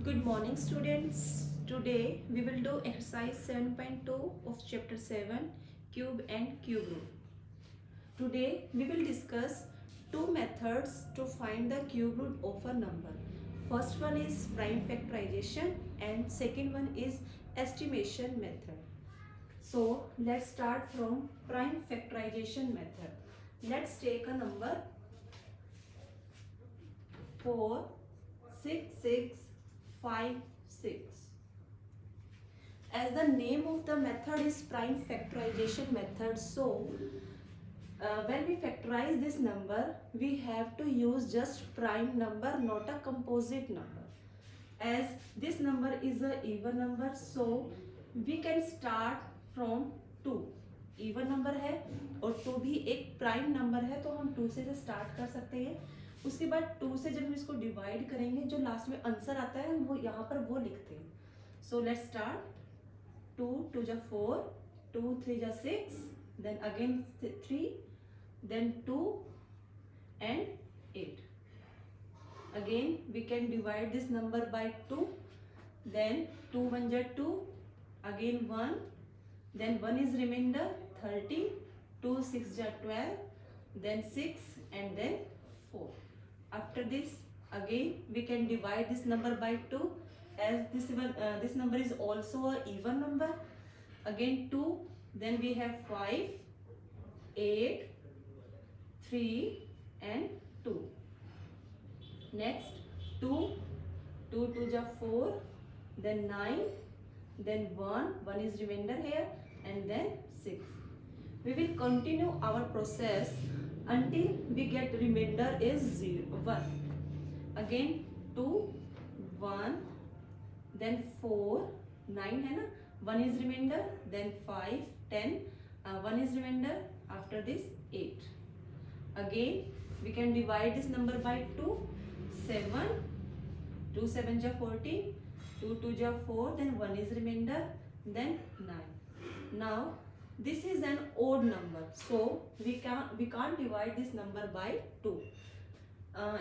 Good morning, students. Today we will do exercise 7.2 of chapter 7, cube and cube root. Today we will discuss two methods to find the cube root of a number. First one is prime factorization and second one is estimation method. So let's start from prime factorization method. Let's take a number 4, 6, 6, 5, 6. As the name of the method is prime factorization method, so when we factorize this number, we have to use just prime number, not a composite number. As this number is a even number, so we can start from 2. even number है और 2 भी एक prime number है, तो हम 2 से start कर सकते हैं. उसके बाद 2 से जब हम इसको डिवाइड करेंगे, जो लास्ट में आंसर आता है वो यहाँ पर वो लिखते हैं. So let's start. 2 2 जा 4, 2 3 जा 6, then again 3, then 2 and 8. Again we can divide this number by 2, then 2 1 ja 2, again 1, then 1 is remainder 30, 2 6 ja 12, then 6 and then 4. After this again we can divide this number by 2, as this number is also a even number. Again 2, then we have 5, 8, 3 and 2. Next 2 2 2 ja 4, then 9, then 1 is remainder here, and then 6. We will continue our process until we get remainder is 0 1. Again 2 1, then 4 9 है ना, 1 is remainder, then 5 10, 1 is remainder. After this 8. Again we can divide this number by 2, 7, 2 7 ja 14, 2 2 ja 4, then 1 is remainder, then 9. Now this is an odd number, so we can't divide this number by 2.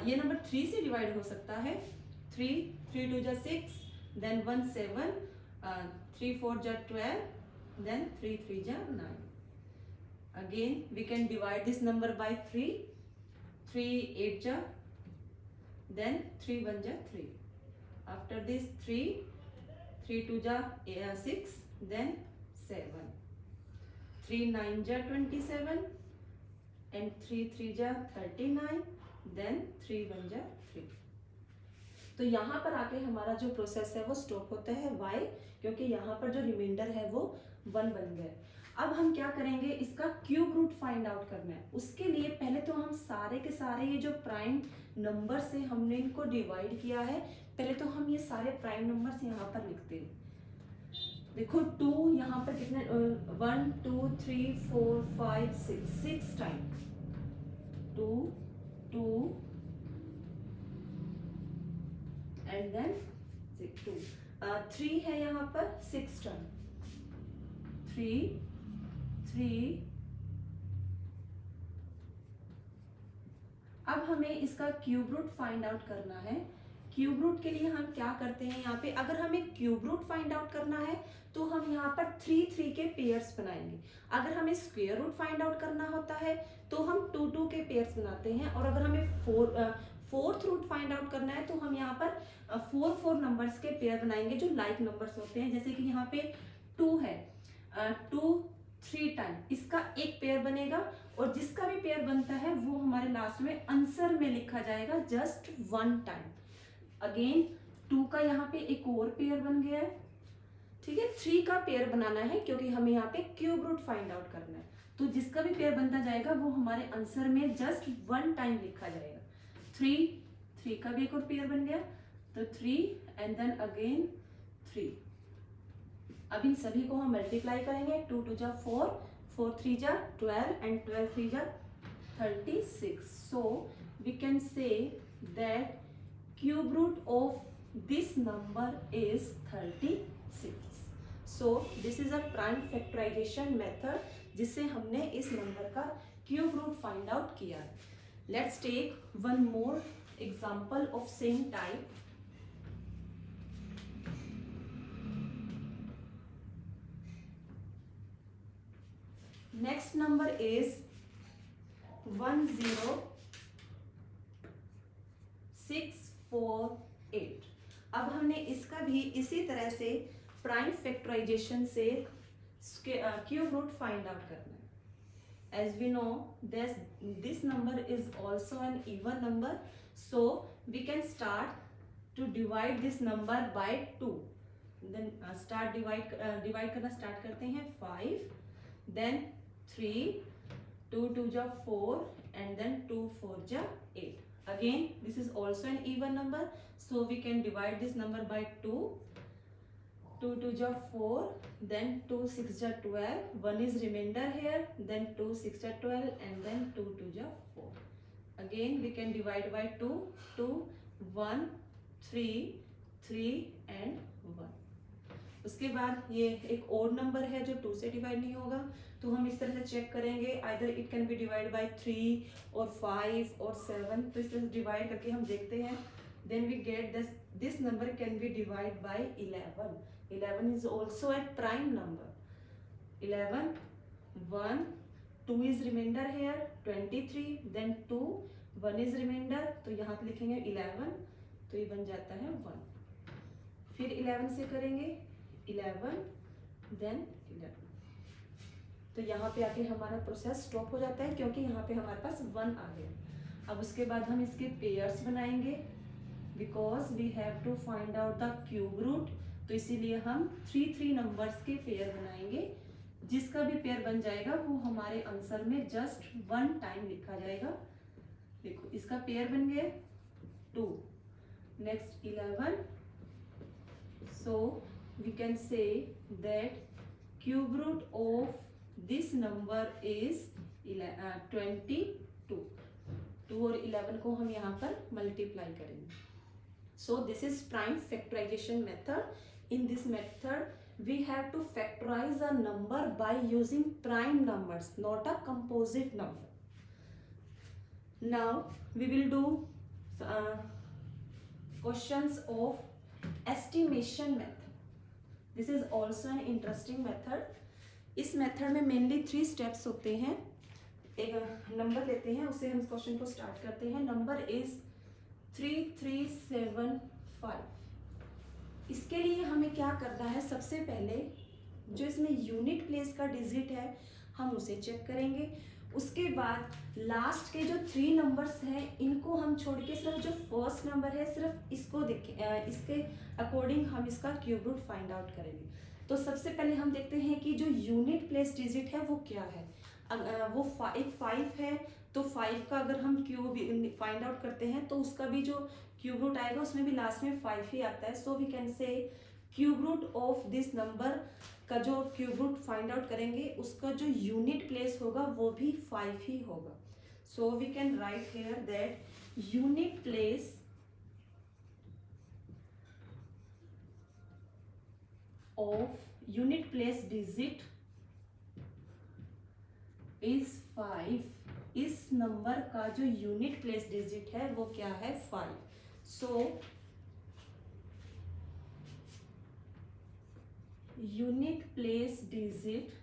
ये number 3 से divide हो सकता है. 3 3 2 ja 6, then 1 7, 3 4 ja 12, then 3 3 ja 9. Again we can divide this number by 3. 3 8 ja, then 3 1 ja 3. After this 3 3 2 ja 6, then 7. 3 9 ja 27, and 3 3 ja 39, then 3 1 ja 3. तो यहाँ पर आके हमारा जो प्रोसेस है वो स्टॉप होता है. वाई? क्योंकि यहाँ पर जो रिमाइंडर है वो 1 बन गए. अब हम क्या करेंगे, इसका क्यूब रूट फाइंड आउट करना है. उसके लिए पहले तो हम सारे के सारे ये जो प्राइम नंबर से हमने इनको डिवाइड किया है, पहले तो हम ये सारे प्राइम नंबर्स यहाँ पर लिखते हैं. देखो 2 यहाँ पर कितने, 1 2 3 4 5 6 टाइम, 2 2 एंड देन 2. 3 है यहाँ पर 6 टाइम, 3 3. अब हमें इसका क्यूब रूट फाइंड आउट करना है. क्यूब रूट के लिए हम क्या करते हैं, यहाँ पे अगर हमें क्यूब रूट फाइंड आउट करना है तो हम यहाँ पर 3 3 के पेयर्स बनाएंगे. अगर हमें स्क्वायर रूट फाइंड आउट करना होता है तो हम 2 2 के पेयर्स बनाते हैं. और अगर हमें फोर्थ रूट फाइंड आउट करना है तो हम यहाँ पर 4 4 नंबर्स के पेयर बनाएंगे जो लाइक नंबर्स होते हैं. जैसे कि यहाँ पे 2 है, 2 3 टाइम इसका एक पेयर बनेगा, और जिसका भी पेयर बनता है वो हमारे लास्ट में आंसर में लिखा जाएगा जस्ट 1 टाइम. अगेन 2 का यहाँ पे एक और पेयर बन गया है. ठीक है, 3 का पेयर बनाना है क्योंकि हमें यहाँ पे क्यूब रूट फाइंड आउट करना है. तो जिसका भी पेयर बनता जाएगा वो हमारे आंसर में जस्ट 1 टाइम लिखा जाएगा. 3 का भी एक और पेयर बन गया, तो 3 एंड देन अगेन 3. अब इन सभी को हम मल्टीप्लाई करेंगे. 2 2 जा 4, 4 3 जा 12, एंड 12 3 जा 36. So we can say that cube root of this number is 36. So this is a prime factorization method जिससे हमने इस नंबर का क्यूब रूट फाइंड आउट किया. Let's take one more example of same type. Next number is 10648। अब हमने इसका भी इसी तरह से प्राइम फैक्टराइजेशन से क्यूब रूट फाइंड आउट करना है. As we know, this number is also an even number, so we can start to divide this number by 2. Then divide करना start करते हैं. 5, then 3, 2 2 जा 4, and then 2 4 जा 8. Again, this is also an even number, so we can divide this number by 2. 2 2 जा 4, then 2 6 जा 12, 1 is remainder here, then 2 6 जा 12, and then 2 2 जा 4. Again we can divide by 2, 2 1 3 3 and 1. उसके बाद ये एक ओड नंबर है जो 2 से डिवाइड नहीं होगा, तो हम इस तरह से चेक करेंगे, either it can be divide by 3 और 5 और 7. तो इस तरह से डिवाइड करके हम देखते हैं. Then we get this number can be divided by 11. 11 is also a prime number. 11, 1, 2 is remainder here, 23, then 2, 1 is remainder, तो यहाँ पे लिखेंगे 11, तो ये बन जाता है 1. फिर 11 से करेंगे 11, then 11. तो यहाँ पे आके हमारा प्रोसेस स्टॉप हो जाता है, क्योंकि यहाँ पे हमारे पास 1 आ गया. अब उसके बाद हम इसके पेयर्स बनाएंगे, because we have to find out the cube root. तो इसीलिए हम 3 नंबर्स के पेयर बनाएंगे. जिसका भी पेयर बन जाएगा वो हमारे आंसर में जस्ट 1 टाइम लिखा जाएगा. देखो इसका पेयर बन गया 2, next 11. So we can say that cube root of this number is 22. 2 और 11 को हम यहाँ पर मल्टीप्लाई करेंगे. So this is prime factorization method. In this method we have to factorize a number by using prime numbers, not a composite number. Now we will do questions of estimation method. This is also an interesting method. इस method में mainly 3 steps होते हैं. एक number लेते हैं, उससे हम question को स्टार्ट करते हैं. Number is 3375. इसके लिए हमें क्या करना है, सबसे पहले जो इसमें यूनिट प्लेस का डिजिट है हम उसे चेक करेंगे. उसके बाद लास्ट के जो 3 नंबर्स हैं इनको हम छोड़ के सिर्फ जो फर्स्ट नंबर है सिर्फ इसको देखें, इसके अकॉर्डिंग हम इसका क्यूब रूट फाइंड आउट करेंगे. तो सबसे पहले हम देखते हैं कि जो यूनिट प्लेस डिजिट है वो क्या है. वो 5 है, तो 5 का अगर हम क्यूब फाइंड आउट करते हैं तो उसका भी जो क्यूब रूट आएगा उसमें भी लास्ट में 5 ही आता है. So we can say cube root of this number का जो क्यूब रूट फाइंड आउट करेंगे उसका जो यूनिट प्लेस होगा वो भी 5 ही होगा. So we can write here that unit place digit is 5. इस नंबर का जो यूनिट प्लेस डिजिट है वो क्या है, 5. So unit place digit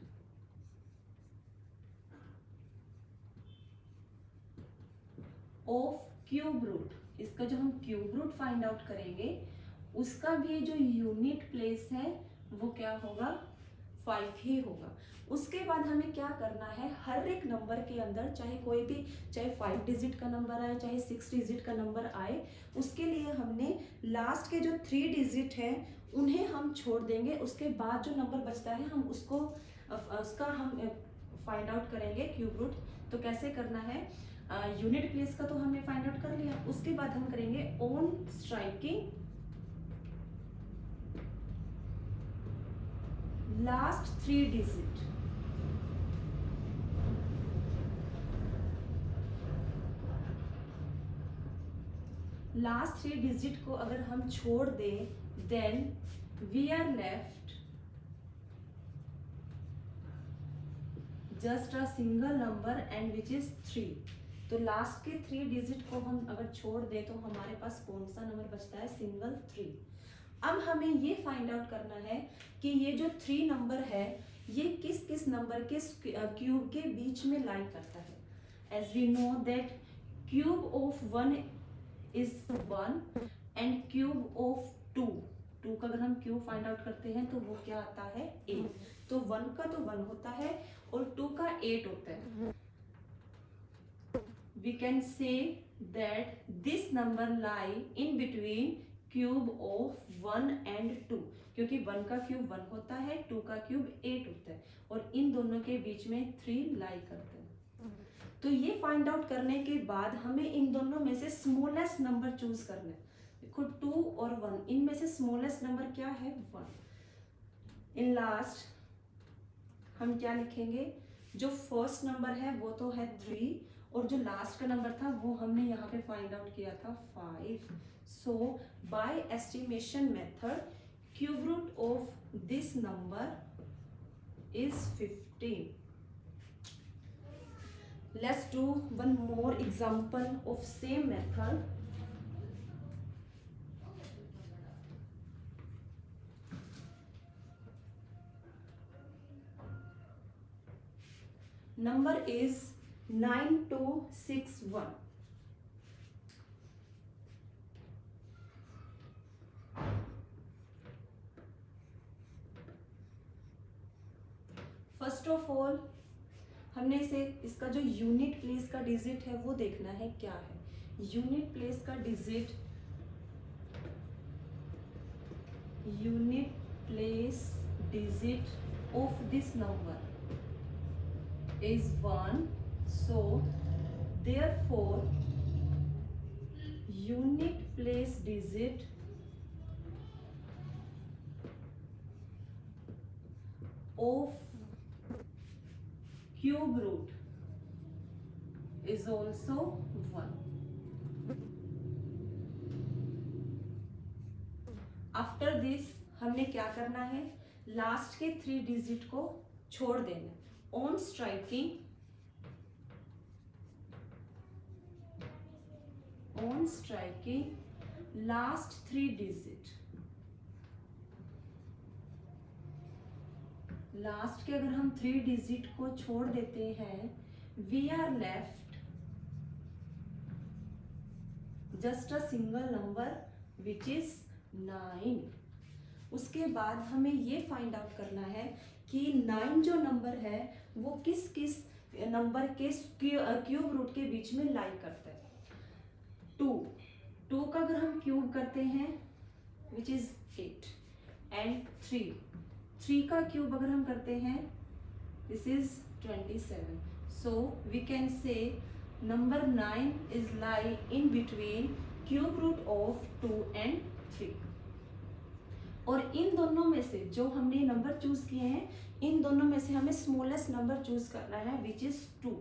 of cube root, इसका जो हम क्यूब रूट फाइंड आउट करेंगे उसका भी जो यूनिट प्लेस है वो क्या होगा, 5 ही होगा. उसके बाद हमें क्या करना है, हर एक नंबर के अंदर चाहे कोई भी, चाहे 5 डिजिट का नंबर आए चाहे 6 डिजिट का नंबर आए, उसके लिए हमने लास्ट के जो 3 डिजिट हैं उन्हें हम छोड़ देंगे. उसके बाद जो नंबर बचता है हम उसका हम फाइंड आउट करेंगे क्यूब रूट. तो कैसे करना है, यूनिट प्लेस का तो हमने फाइंड आउट कर लिया. उसके बाद हम करेंगे on striking last 3 digit. Last 3 digit को अगर हम छोड़ दें then we are left just a single number and which is 3. तो लास्ट के 3 डिजिट को हम अगर छोड़ दें तो हमारे पास कौन सा नंबर बचता है, सिंगल 3. अब हमें ये फाइंड आउट करना है कि ये जो 3 नंबर है ये किस किस नंबर के क्यूब के बीच में लाई करता है. As we know that cube of 1 is 1 and cube of 2 का अगर हम क्यूब फाइंड आउट करते हैं तो वो क्या आता है 8. तो 1 का तो 1 होता है और 2 का 8 होता है. We can say that this number lie in between cube of 1 and 2, क्योंकि 1 का क्यूब 1 होता है, 2 का क्यूब 8 होता है और इन दोनों के बीच में 3 लाई करते हैं. तो ये फाइंड आउट करने के बाद हमें इन दोनों में से स्मॉलेस्ट नंबर चूज करना है. देखो 2 और 1, इनमें से स्मॉलेस्ट नंबर क्या है 1. इन लास्ट हम क्या लिखेंगे, जो फर्स्ट नंबर है वो तो है 3 और जो लास्ट का नंबर था वो हमने यहाँ पे फाइंड आउट किया था 5. So by estimation method cube root of this number is 15. Let's do one more example of same method. Number is 9261. First of all हमने इसका जो यूनिट प्लेस का डिजिट है वो देखना है क्या है. यूनिट प्लेस का digit, unit place digit of this number is 1. So therefore unit place digit of cube root is also 1. After this हमने क्या करना है, लास्ट के 3 डिजिट को छोड़ देना. On striking last 3 digit, last के अगर हम 3 डिजिट को छोड़ देते हैं, we are left just a single number which is 9. उसके बाद हमें ये फाइंड आउट करना है कि 9 जो नंबर है वो किस किस नंबर के क्यूब रूट के बीच में लाई करता है. 2 का अगर हम क्यूब करते हैं विच इज 8 एंड 3 का क्यूब अगर हम करते हैं this is 27. So we can say number 9 is lie in between cube root of 2 and 3. और इन दोनों में से जो हमने नंबर चूज किए हैं, इन दोनों में से हमें स्मॉलेस्ट नंबर चूज करना है which is 2.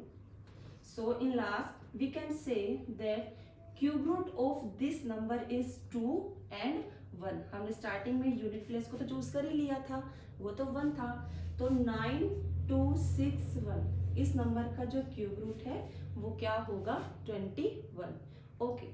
So in last we can say that cube root of this number is 2 and 1. हमने स्टार्टिंग में यूनिट प्लेस को तो चूज कर ही लिया था, वो तो 1 था. तो 9261 इस नंबर का जो क्यूब रूट है वो क्या होगा 21. ओके.